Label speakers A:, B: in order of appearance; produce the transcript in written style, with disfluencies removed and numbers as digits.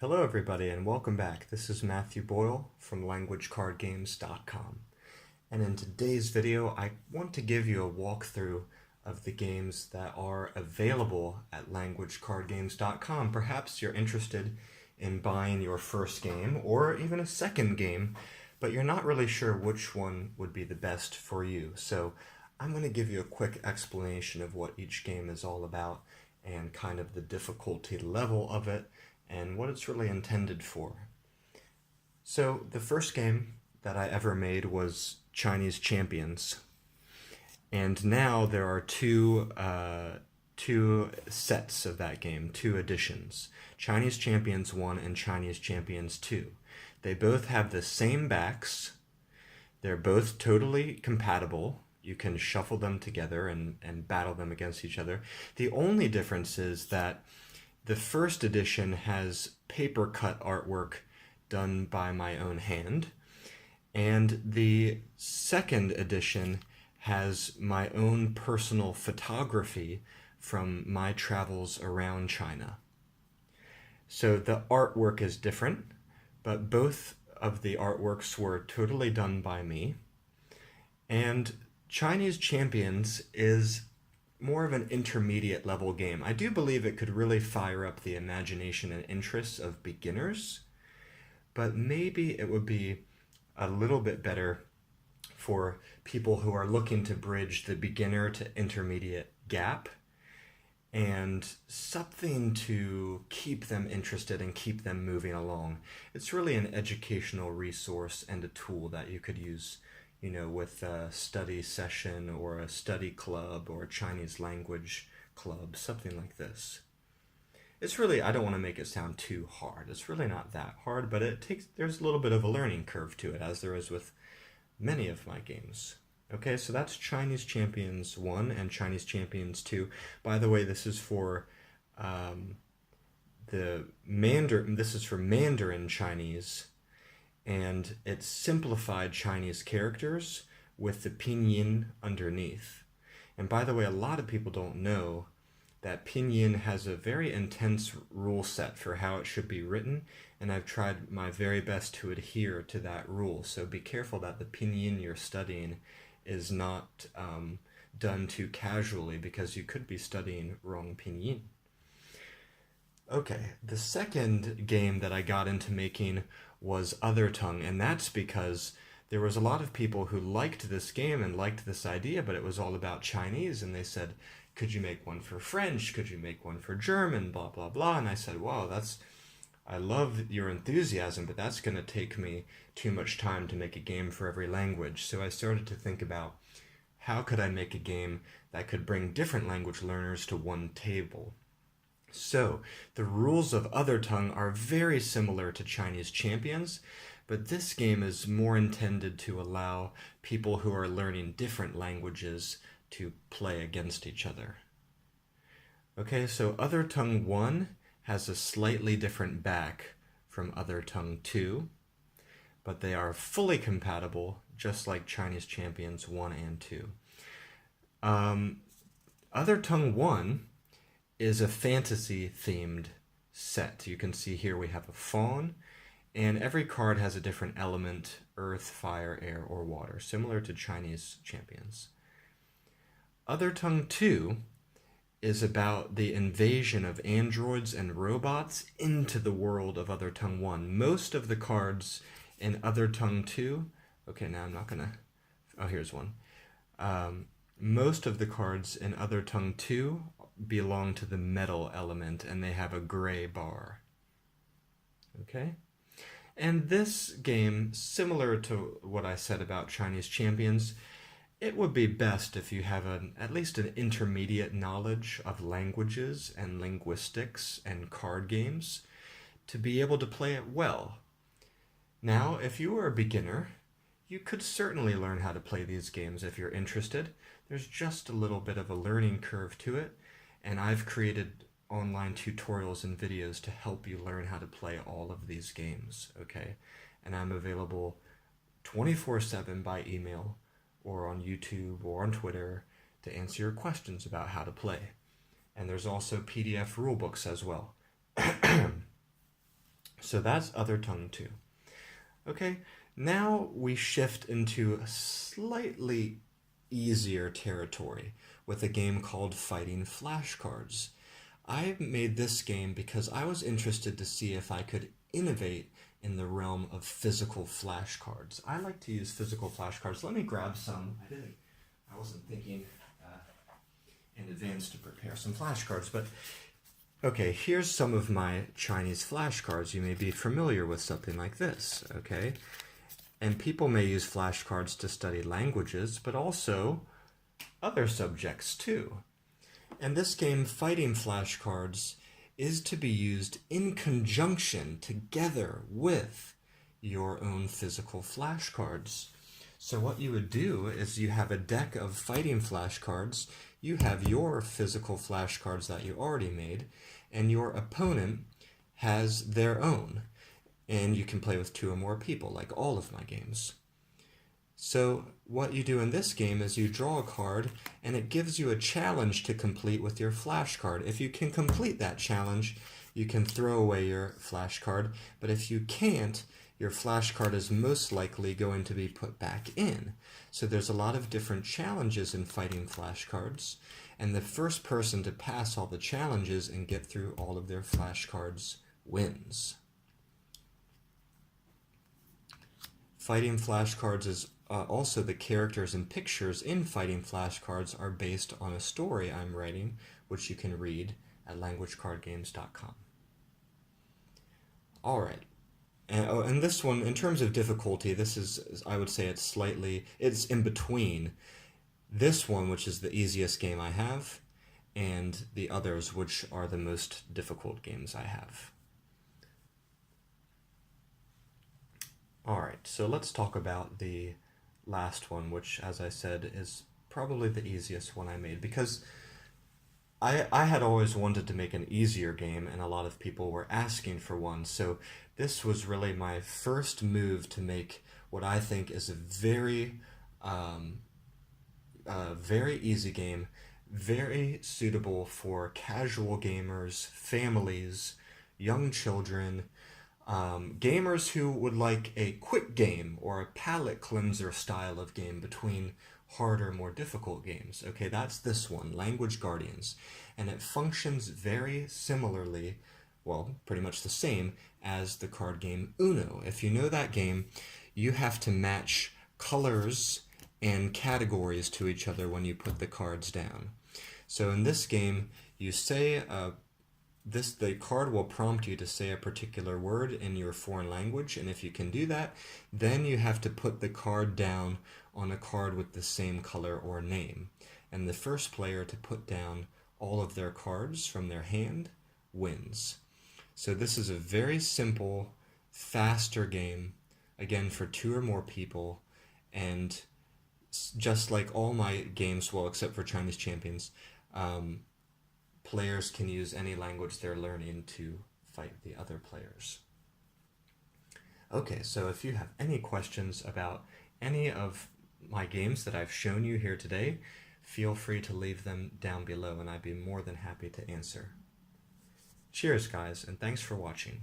A: Hello everybody and welcome back. This is Matthew Boyle from LanguageCardGames.com. And in today's video I want to give you a walkthrough of the games that are available at LanguageCardGames.com. Perhaps you're interested in buying your first game or even a second game, but you're not really sure which one would be the best for you. So I'm going to give you a quick explanation of what each game is all about and kind of the difficulty level of it and what it's really intended for. So the first game that I ever made was Chinese Champions, and now there are two sets of that game, two editions, Chinese Champions 1 and Chinese Champions 2. They both have the same backs, they're both totally compatible. You can shuffle them together and battle them against each other. The only difference is that the first edition has paper cut artwork done by my own hand, and the second edition has my own personal photography from my travels around China. So the artwork is different, but both of the artworks were totally done by me. And Chinese Champions is more of an intermediate level game. I do believe it could really fire up the imagination and interests of beginners, but maybe it would be a little bit better for people who are looking to bridge the beginner to intermediate gap and something to keep them interested and keep them moving along. It's really an educational resource and a tool that you could use, with a study session or a study club or a Chinese language club, something like this. It's really, I don't want to make it sound too hard. It's really not that hard, but there's a little bit of a learning curve to it, as there is with many of my games. Okay, so that's Chinese Champions 1 and Chinese Champions 2. By the way, this is for this is for Mandarin Chinese, and it's simplified Chinese characters with the pinyin underneath. And by the way, a lot of people don't know that pinyin has a very intense rule set for how it should be written, and I've tried my very best to adhere to that rule. So be careful that the pinyin you're studying is not done too casually, because you could be studying wrong pinyin. Okay, the second game that I got into making was Othertongue, and that's because there was a lot of people who liked this game and liked this idea, but it was all about Chinese, and they said, could you make one for French? Could you make one for German? Blah, blah, blah. And I said, wow, I love your enthusiasm, but that's going to take me too much time to make a game for every language. So I started to think about how could I make a game that could bring different language learners to one table. So the rules of Othertongue are very similar to Chinese Champions, but this game is more intended to allow people who are learning different languages to play against each other. Okay, so Othertongue 1 has a slightly different back from Othertongue 2, but they are fully compatible, just like Chinese Champions 1 and 2. Othertongue 1 is a fantasy-themed set. You can see here we have a fawn, and every card has a different element: earth, fire, air, or water, similar to Chinese Champions. Othertongue 2 is about the invasion of androids and robots into the world of Othertongue 1. Most of the cards in Othertongue 2, okay, now I'm not gonna, oh, here's one. Most of the cards in Othertongue 2 belong to the metal element, and they have a gray bar. Okay? And this game, similar to what I said about Chinese Champions, it would be best if you have at least an intermediate knowledge of languages and linguistics and card games to be able to play it well. Now, if you are a beginner, you could certainly learn how to play these games if you're interested. There's just a little bit of a learning curve to it, and I've created online tutorials and videos to help you learn how to play all of these games, okay? And I'm available 24/7 by email or on YouTube or on Twitter to answer your questions about how to play. And there's also PDF rulebooks as well. So that's Othertongue 2. Okay, now we shift into a slightly easier territory with a game called Fighting Flashcards. I made this game because I was interested to see if I could innovate in the realm of physical flashcards. I like to use physical flashcards. Let me grab some. I wasn't thinking in advance to prepare some flashcards, but okay, here's some of my Chinese flashcards. You may be familiar with something like this, okay? And people may use flashcards to study languages, but also other subjects too. And this game, Fighting Flashcards, is to be used in conjunction together with your own physical flashcards. So what you would do is you have a deck of fighting flashcards, you have your physical flashcards that you already made, and your opponent has their own. And you can play with 2 or more people, like all of my games. So what you do in this game is you draw a card, and it gives you a challenge to complete with your flashcard. If you can complete that challenge, you can throw away your flashcard, but if you can't, your flashcard is most likely going to be put back in. So there's a lot of different challenges in fighting flashcards, and the first person to pass all the challenges and get through all of their flashcards wins. Fighting flashcards is also the characters and pictures in Fighting Flashcards are based on a story I'm writing, which you can read at languagecardgames.com. Alright, and this one, in terms of difficulty, this is, I would say it's in between this one, which is the easiest game I have, and the others, which are the most difficult games I have. Alright, so let's talk about the last one, which, as I said, is probably the easiest one I made, because I had always wanted to make an easier game, and a lot of people were asking for one, so this was really my first move to make what I think is a very easy game, very suitable for casual gamers, families, young children, gamers who would like a quick game or a palate cleanser style of game between harder, more difficult games. Okay, that's this one, Language Guardians. And it functions very similarly, well, pretty much the same as the card game Uno. If you know that game, you have to match colors and categories to each other when you put the cards down. So in this game, you say the card will prompt you to say a particular word in your foreign language, and if you can do that, then you have to put the card down on a card with the same color or name. And the first player to put down all of their cards from their hand wins. So this is a very simple, faster game, again for 2 or more people, and just like all my games, well, except for Chinese Champions, players can use any language they're learning to fight the other players. Okay, so if you have any questions about any of my games that I've shown you here today, feel free to leave them down below and I'd be more than happy to answer. Cheers, guys, and thanks for watching.